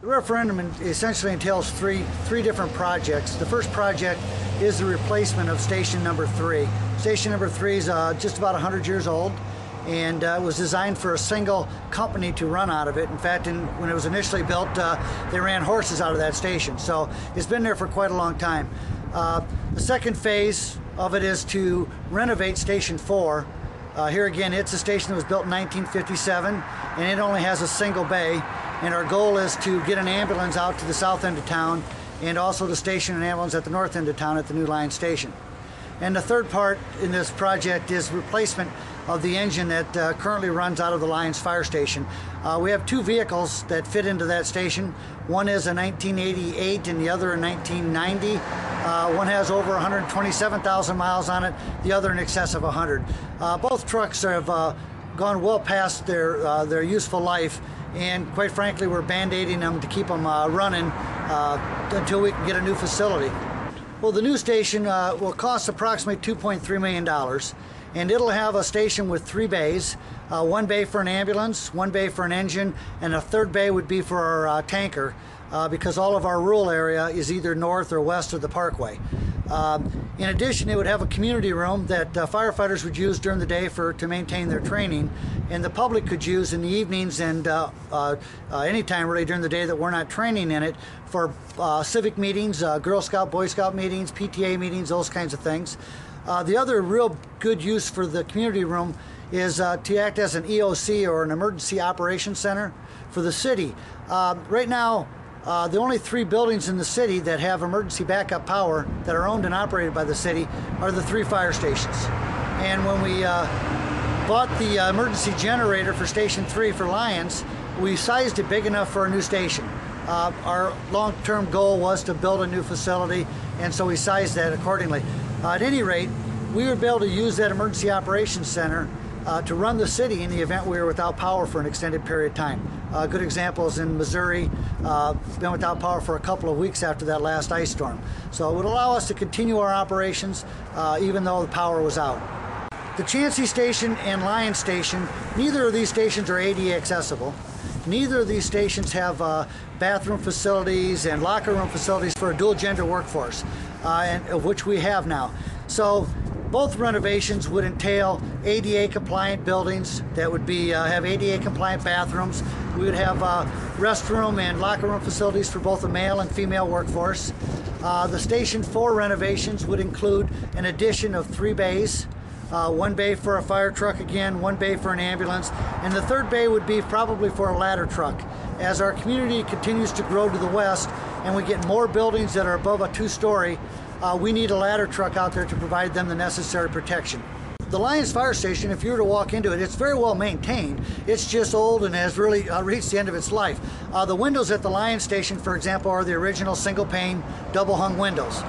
The referendum essentially entails three different projects. The first project is the replacement of station number 3. Station number 3 is just about 100 years old, and was designed for a single company to run out of it. In fact, when it was initially built, they ran horses out of that station. So it's been there for quite a long time. The second phase of it is to renovate Station 4. Here again, it's a station that was built in 1957, and it only has a single bay. And our goal is to get an ambulance out to the south end of town, and also to station an ambulance at the north end of town at the new line station. And the third part in this project is replacement of the engine that currently runs out of the Lions Fire Station. We have 2 vehicles that fit into that station. One is a 1988 and the other a 1990. One has over 127,000 miles on it, the other in excess of 100. Both trucks have gone well past their useful life, and quite frankly, we're band-aiding them to keep them running until we can get a new facility. Well, the new station will cost approximately $2.3 million, and it'll have a station with 3 bays, 1 bay for an ambulance, 1 bay for an engine, and a third bay would be for our tanker, because all of our rural area is either north or west of the parkway. In addition, it would have a community room that firefighters would use during the day to maintain their training, and the public could use in the evenings and anytime really during the day that we're not training in it for civic meetings, Girl Scout, Boy Scout meetings, PTA meetings, those kinds of things. The other real good use for the community room is to act as an EOC, or an Emergency Operations Center, for the city. Right now, the only 3 buildings in the city that have emergency backup power that are owned and operated by the city are the 3 fire stations. And when we bought the emergency generator for Station 3 for Lions, we sized it big enough for a new station. Our long-term goal was to build a new facility, and so we sized that accordingly. At any rate, we would be able to use that Emergency Operations Center to run the city in the event we were without power for an extended period of time. A good example is in Missouri, been without power for a couple of weeks after that last ice storm. So it would allow us to continue our operations even though the power was out. The Chansey Station and Lions Station, neither of these stations are ADA accessible. Neither of these stations have bathroom facilities and locker room facilities for a dual gender workforce, of which we have now. So both renovations would entail ADA compliant buildings that would be have ADA compliant bathrooms. We would have restroom and locker room facilities for both the male and female workforce. The Station 4 renovations would include an addition of 3 bays. 1 bay for a fire truck again, 1 bay for an ambulance, and the third bay would be probably for a ladder truck. As our community continues to grow to the west and we get more buildings that are above a 2-story, we need a ladder truck out there to provide them the necessary protection. The Lions Fire Station, if you were to walk into it, it's very well maintained. It's just old and has really reached the end of its life. The windows at the Lions Station, for example, are the original single-pane, double-hung windows.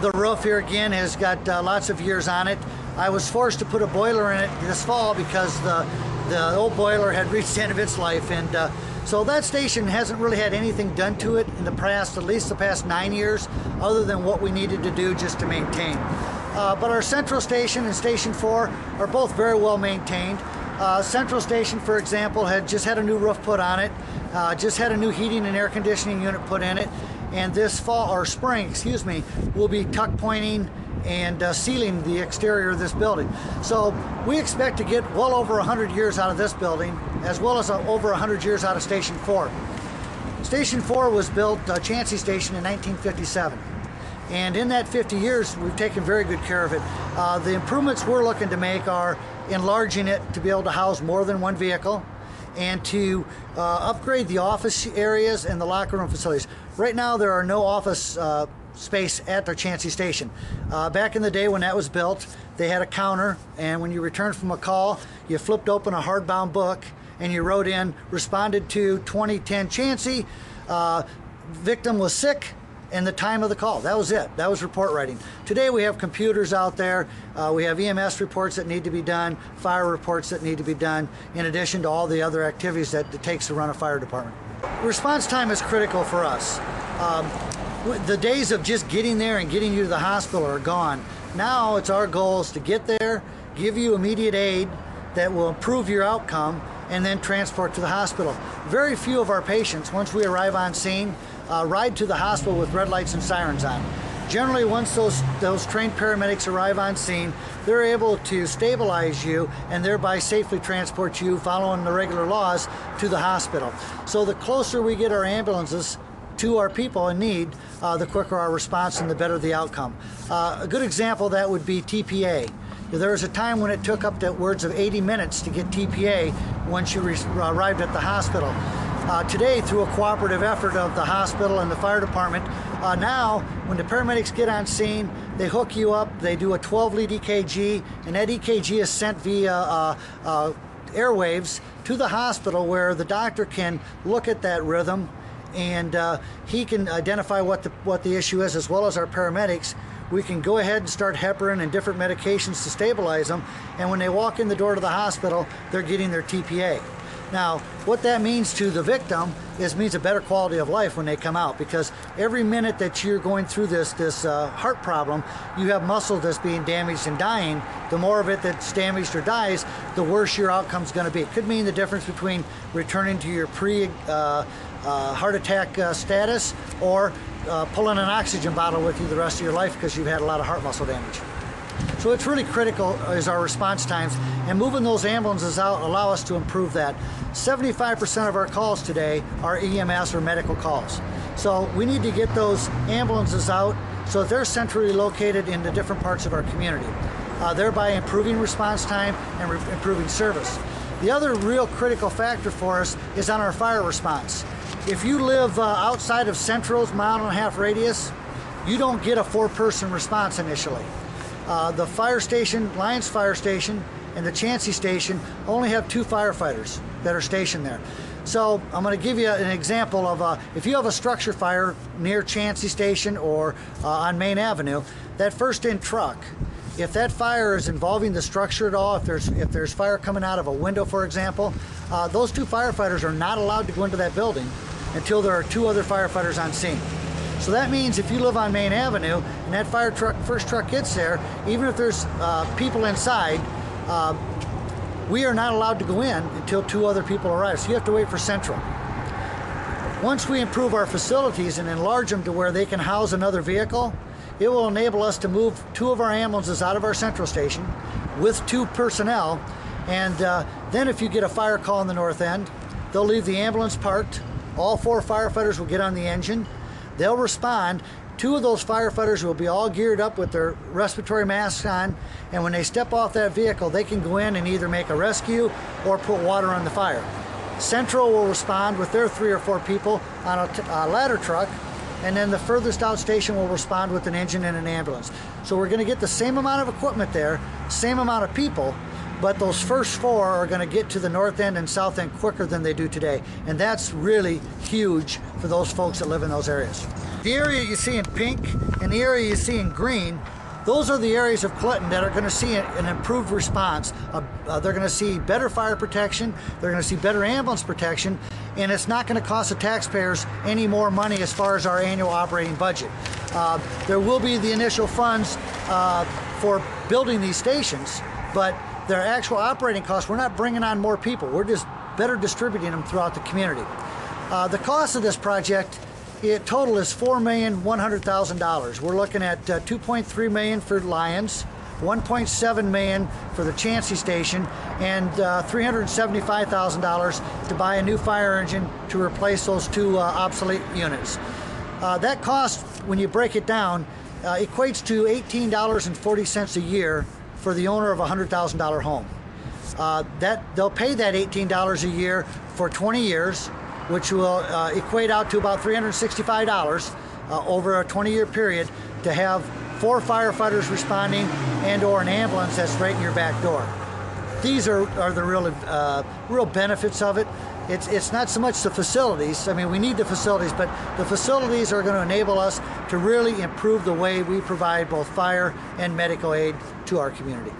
The roof here again has got lots of years on it. I was forced to put a boiler in it this fall because the old boiler had reached the end of its life, and so that station hasn't really had anything done to it in the past, at least the past 9 years, other than what we needed to do just to maintain. But our Central Station and Station 4 are both very well maintained. Central Station, for example, had just had a new roof put on it, just had a new heating and air conditioning unit put in it, and this fall, or spring, excuse me, we'll be tuck pointing and sealing the exterior of this building. So we expect to get well over 100 years out of this building, as well as over 100 years out of Station 4. Station 4 was built, Chansey Station, in 1957. And in that 50 years, we've taken very good care of it. The improvements we're looking to make are enlarging it to be able to house more than 1 vehicle, and to upgrade the office areas and the locker room facilities. Right now, there are no office space at the Chansey Station. Back in the day when that was built, they had a counter, and when you returned from a call, you flipped open a hardbound book and you wrote in, responded to 2010 Chansey, victim was sick, and the time of the call. That was it. That was report writing. Today we have computers out there. We have EMS reports that need to be done, fire reports that need to be done, in addition to all the other activities that it takes to run a fire department. Response time is critical for us. The days of just getting there and getting you to the hospital are gone. Now it's our goal is to get there, give you immediate aid that will improve your outcome, and then transport to the hospital. Very few of our patients, once we arrive on scene, ride to the hospital with red lights and sirens on. Generally, once those trained paramedics arrive on scene, they're able to stabilize you and thereby safely transport you, following the regular laws, to the hospital. So the closer we get our ambulances to our people in need, the quicker our response and the better the outcome. A good example of that would be TPA. There was a time when it took up to upwards of 80 minutes to get TPA once you arrived at the hospital. Today, through a cooperative effort of the hospital and the fire department, now when the paramedics get on scene, they hook you up, they do a 12-lead EKG, and that EKG is sent via airwaves to the hospital, where the doctor can look at that rhythm, and he can identify what the issue is, as well as our paramedics. We can go ahead and start heparin and different medications to stabilize them, and when they walk in the door to the hospital, they're getting their TPA. Now, what that means to the victim means a better quality of life when they come out, because every minute that you're going through this heart problem, you have muscle that's being damaged and dying. The more of it that's damaged or dies, the worse your outcome's going to be. It could mean the difference between returning to your pre-heart attack status, or pulling an oxygen bottle with you the rest of your life because you've had a lot of heart muscle damage. So it's really critical is our response times, and moving those ambulances out allow us to improve that. 75% of our calls today are EMS or medical calls. So we need to get those ambulances out so that they're centrally located in the different parts of our community, thereby improving response time and improving service. The other real critical factor for us is on our fire response. If you live outside of Central's 1.5-mile radius, you don't get a 4-person response initially. The fire station, Lyons Fire Station, and the Chansey Station only have 2 firefighters that are stationed there. So I'm going to give you an example of if you have a structure fire near Chansey Station or on Main Avenue, that first-in truck, if that fire is involving the structure at all, if there's fire coming out of a window, for example, those 2 firefighters are not allowed to go into that building until there are 2 other firefighters on scene. So that means if you live on Main Avenue and that first truck gets there, even if there's people inside, we are not allowed to go in until 2 other people arrive. So you have to wait for Central. Once we improve our facilities and enlarge them to where they can house another vehicle, it will enable us to move 2 of our ambulances out of our Central Station with 2 personnel. And then if you get a fire call in the north end, they'll leave the ambulance parked. All 4 firefighters will get on the engine. They'll respond. 2 of those firefighters will be all geared up with their respiratory masks on, and when they step off that vehicle, they can go in and either make a rescue or put water on the fire. Central will respond with their 3 or 4 people on a ladder truck, and then the furthest out station will respond with an engine and an ambulance. So we're going to get the same amount of equipment there, same amount of people, but those first 4 are going to get to the north end and south end quicker than they do today. And that's really huge for those folks that live in those areas. The area you see in pink and the area you see in green, those are the areas of Clinton that are going to see an improved response. They're going to see better fire protection, they're going to see better ambulance protection, and it's not going to cost the taxpayers any more money as far as our annual operating budget. There will be the initial funds for building these stations, but their actual operating costs, we're not bringing on more people. We're just better distributing them throughout the community. The cost of this project, total is $4,100,000. We're looking at $2.3 million for Lyons, $1.7 million for the Chansey Station, and $375,000 to buy a new fire engine to replace those 2 obsolete units. That cost, when you break it down, equates to $18.40 a year for the owner of a $100,000 home. They'll pay that $18 a year for 20 years, which will equate out to about $365 over a 20-year period to have 4 firefighters responding and or an ambulance that's right in your back door. These are the real benefits of it. It's not so much the facilities. I mean, we need the facilities, but the facilities are going to enable us to really improve the way we provide both fire and medical aid to our community.